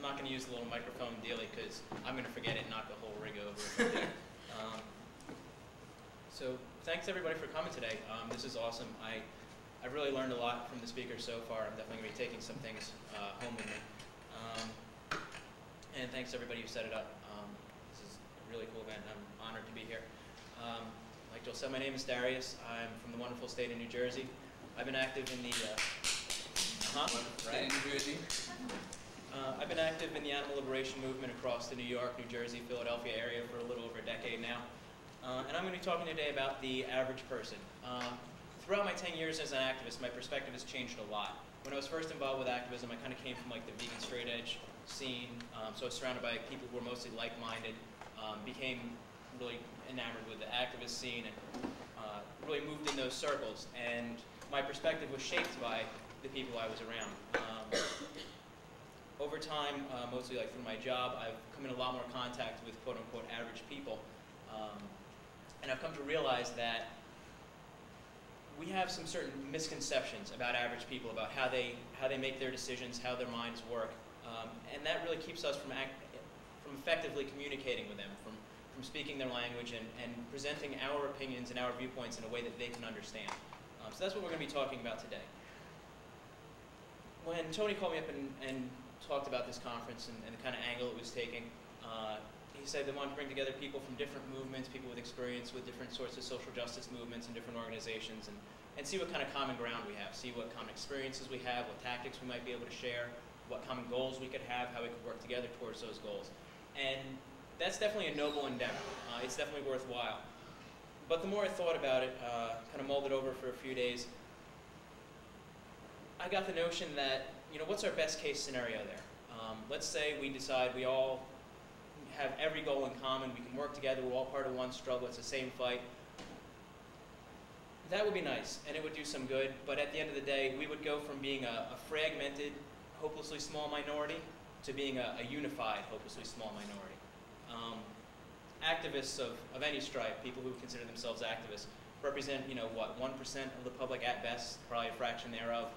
not going to use the little microphone dealie because I'm going to forget it and knock the whole rig over. So thanks everybody for coming today. This is awesome. I've really learned a lot from the speakers so far. I'm definitely going to be taking some things home with me. And thanks to everybody who set it up. This is a really cool event. I'm honored to be here. Like Joel said, my name is Darius. I'm from the wonderful state of New Jersey. I've been active in the New Jersey. I've been active in the animal liberation movement across the New York, New Jersey, Philadelphia area for a little over a decade now. And I'm going to be talking today about the average person. Throughout my 10 years as an activist, my perspective has changed a lot. When I was first involved with activism, I kind of came from like the vegan straight edge scene, so I was surrounded by people who were mostly like-minded, became really enamored with the activist scene, and really moved in those circles. And my perspective was shaped by the people I was around. Over time, mostly like through my job, I've come in a lot more contact with quote-unquote average people. And I've come to realize that we have some certain misconceptions about average people, about how they make their decisions, how their minds work. And that really keeps us from effectively communicating with them, from speaking their language and presenting our opinions and our viewpoints in a way that they can understand. So that's what we're going to be talking about today. When Tony called me up and talked about this conference and the kind of angle it was taking, he said they wanted to bring together people from different movements, people with experience with different sorts of social justice movements and different organizations, and see what kind of common ground we have, see what common experiences we have, what tactics we might be able to share, what common goals we could have, how we could work together towards those goals. And that's definitely a noble endeavor. It's definitely worthwhile. But the more I thought about it, kind of mulled it over for a few days, I got the notion that, you know, what's our best case scenario there? Let's say we decide we all have every goal in common, we can work together, we're all part of one struggle, it's the same fight. That would be nice, and it would do some good, but at the end of the day, we would go from being a fragmented, hopelessly small minority to being a unified, hopelessly small minority. Activists of any stripe, people who consider themselves activists, represent, you know, what, 1% of the public at best, probably a fraction thereof.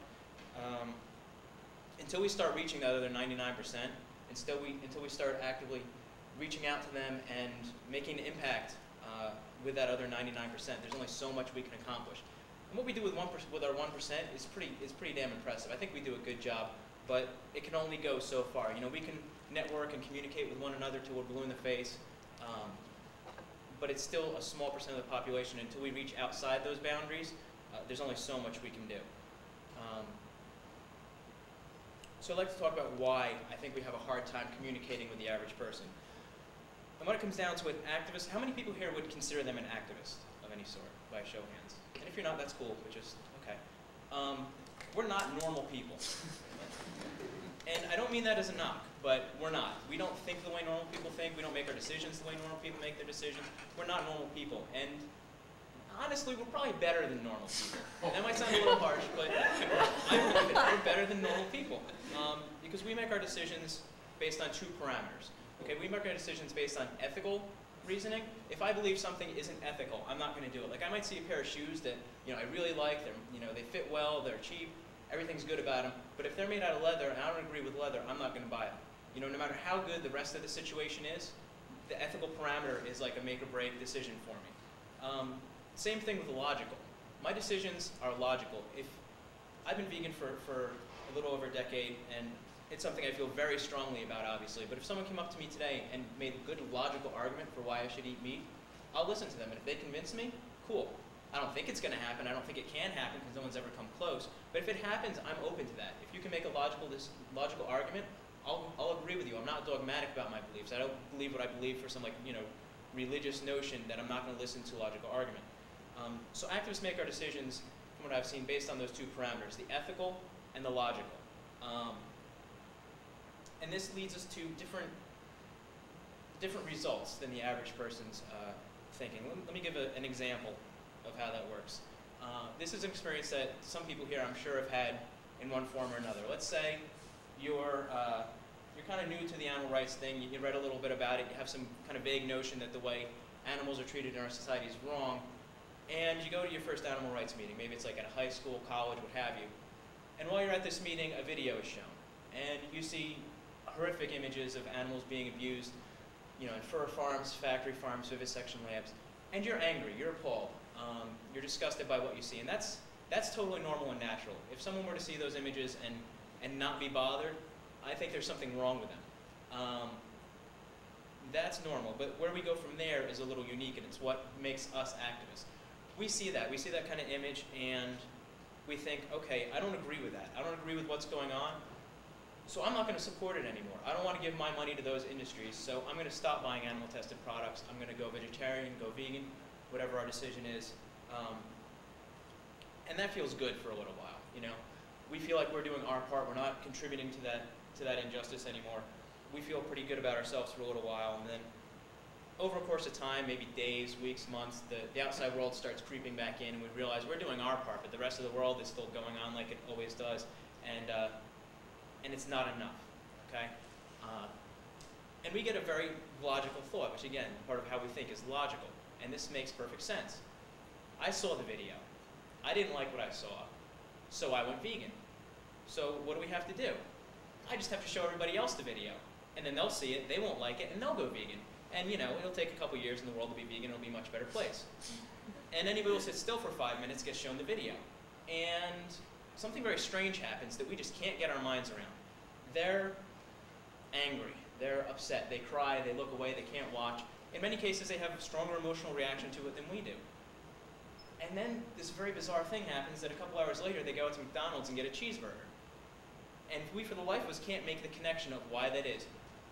Until we start reaching that other 99%, until we start actively reaching out to them and making an impact with that other 99%, there's only so much we can accomplish. And what we do with our 1% is pretty damn impressive. I think we do a good job, but it can only go so far. You know, we can network and communicate with one another till we're blue in the face, but it's still a small percent of the population. Until we reach outside those boundaries, there's only so much we can do. So I'd like to talk about why I think we have a hard time communicating with the average person. And when it comes down to it, activists, how many people here would consider them an activist of any sort, by a show of hands? And if you're not, that's cool, but just, okay. We're not normal people. And I don't mean that as a knock, but we're not. We don't think the way normal people think. We don't make our decisions the way normal people make their decisions. We're not normal people. And honestly, we're probably better than normal people. That might sound a little harsh, but I believe it. We're better than normal people. Because we make our decisions based on two parameters. Okay, we make our decisions based on ethical reasoning. If I believe something isn't ethical, I'm not going to do it. Like, I might see a pair of shoes that, you know, I really like. They're, you know, they fit well. They're cheap. Everything's good about them. But if they're made out of leather and I don't agree with leather, I'm not going to buy them. You know, no matter how good the rest of the situation is, the ethical parameter is like a make or break decision for me. Same thing with the logical. My decisions are logical. If I've been vegan for a little over a decade, and it's something I feel very strongly about, obviously, but if someone came up to me today and made a good logical argument for why I should eat meat, I'll listen to them, and if they convince me, cool. I don't think it's going to happen. I don't think it can happen because no one's ever come close. But if it happens, I'm open to that. If you can make a logical argument, I'll agree with you. I'm not dogmatic about my beliefs. I don't believe what I believe for some, like, you know, religious notion that I'm not going to listen to a logical argument. So activists make our decisions, from what I've seen, based on those two parameters, the ethical and the logical. And this leads us to different results than the average person's thinking. Let me give an example of how that works. This is an experience that some people here, I'm sure, have had in one form or another. Let's say you're kind of new to the animal rights thing. You read a little bit about it. You have some kind of vague notion that the way animals are treated in our society is wrong. And you go to your first animal rights meeting. Maybe it's like at a high school, college, what have you. And while you're at this meeting, a video is shown. And you see horrific images of animals being abused, you know, in fur farms, factory farms, vivisection labs, and you're angry, you're appalled, you're disgusted by what you see, and that's totally normal and natural. If someone were to see those images and not be bothered, I think there's something wrong with them. That's normal, but where we go from there is a little unique, and it's what makes us activists. We see that kind of image, and we think, okay, I don't agree with that. I don't agree with what's going on, so I'm not going to support it anymore. I don't want to give my money to those industries, so I'm going to stop buying animal-tested products. I'm going to go vegetarian, go vegan, whatever our decision is. And that feels good for a little while, you know. We feel like we're doing our part. We're not contributing to that injustice anymore. We feel pretty good about ourselves for a little while, and then over a course of time, maybe days, weeks, months, the outside world starts creeping back in, and we realize we're doing our part, but the rest of the world is still going on like it always does, and it's not enough, okay? And we get a very logical thought, which again, part of how we think is logical, and this makes perfect sense. I saw the video. I didn't like what I saw, so I went vegan. So what do we have to do? I just have to show everybody else the video, and then they'll see it, they won't like it, and they'll go vegan. And you know, it'll take a couple years in the world to be vegan, it'll be a much better place. And anybody will sit still for 5 minutes, gets shown the video. And something very strange happens that we just can't get our minds around. They're angry, they're upset, they cry, they look away, they can't watch. In many cases, they have a stronger emotional reaction to it than we do. And then this very bizarre thing happens that a couple hours later, they go out to McDonald's and get a cheeseburger. And we, for the life of us, can't make the connection of why that is.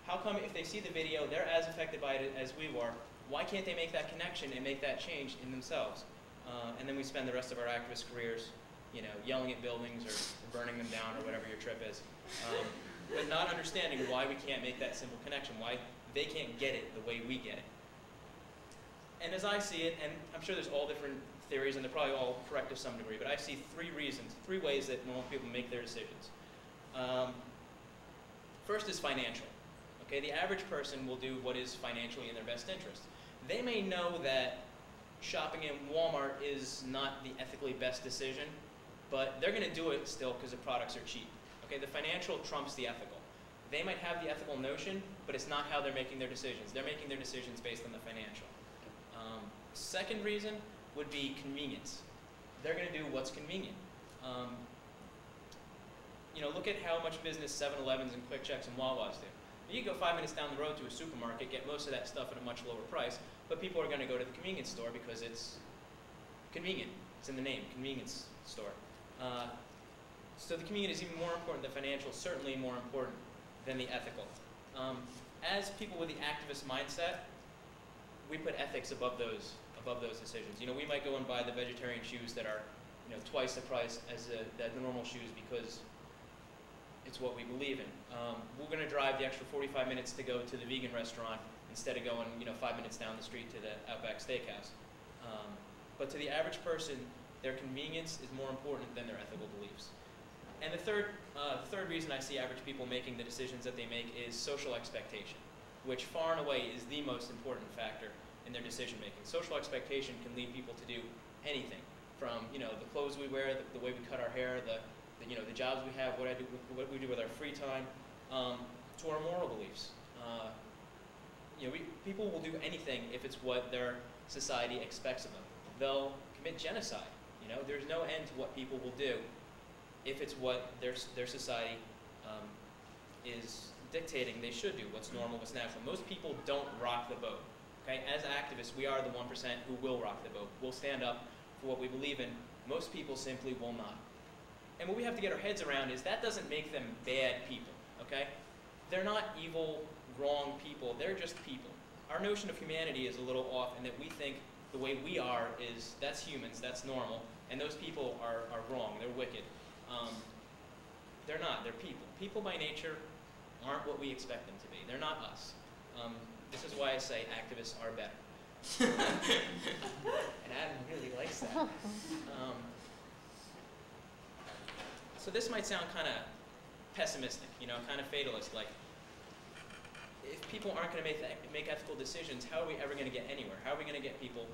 How come if they see the video, they're as affected by it as we were, why can't they make that connection and make that change in themselves? And then we spend the rest of our activist careers, you know, yelling at buildings or burning them down or whatever your trip is. But not understanding why we can't make that simple connection, why they can't get it the way we get it. And as I see it, and I'm sure there's all different theories, and they're probably all correct to some degree, but I see three reasons, three ways that normal people make their decisions. First is financial. Okay, the average person will do what is financially in their best interest. They may know that shopping in Walmart is not the ethically best decision, but they're going to do it still because the products are cheap. Okay, the financial trumps the ethical. They might have the ethical notion, but it's not how they're making their decisions. They're making their decisions based on the financial. Second reason would be convenience. They're going to do what's convenient. You know, look at how much business 7-Elevens and Quick Checks and Wawa's do. You can go 5 minutes down the road to a supermarket, get most of that stuff at a much lower price, but people are going to go to the convenience store because it's convenient. It's in the name, convenience store. So the convenient is even more important than financial, certainly more important than the ethical. As people with the activist mindset, we put ethics above those decisions. You know, we might go and buy the vegetarian shoes that are, you know, twice the price as the normal shoes because it's what we believe in. We're going to drive the extra 45 minutes to go to the vegan restaurant instead of going, you know, 5 minutes down the street to the Outback Steakhouse. But to the average person, their convenience is more important than their ethical beliefs. And the third reason I see average people making the decisions that they make is social expectation, which far and away is the most important factor in their decision making. Social expectation can lead people to do anything, from, you know, the clothes we wear, the way we cut our hair, you know, the jobs we have, what we do with our free time, to our moral beliefs. You know, people will do anything if it's what their society expects of them. They'll commit genocide. You know, there's no end to what people will do if it's what their society is dictating they should do, what's normal, what's natural. Most people don't rock the boat. Okay? As activists, we are the 1% who will rock the boat. We'll stand up for what we believe in. Most people simply will not. And what we have to get our heads around is that doesn't make them bad people. Okay? They're not evil, wrong people. They're just people. Our notion of humanity is a little off in that we think the way we are is, that's humans, that's normal, and those people are wrong, they're wicked. They're not, they're people. People by nature aren't what we expect them to be. They're not us. This is why I say activists are better. And Adam really likes that. So this might sound kind of pessimistic, you know, kind of fatalist, like, if people aren't going to make ethical decisions, how are we ever going to get anywhere? How are we going to get people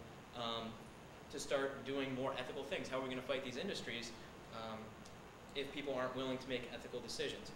to start doing more ethical things? How are we going to fight these industries if people aren't willing to make ethical decisions?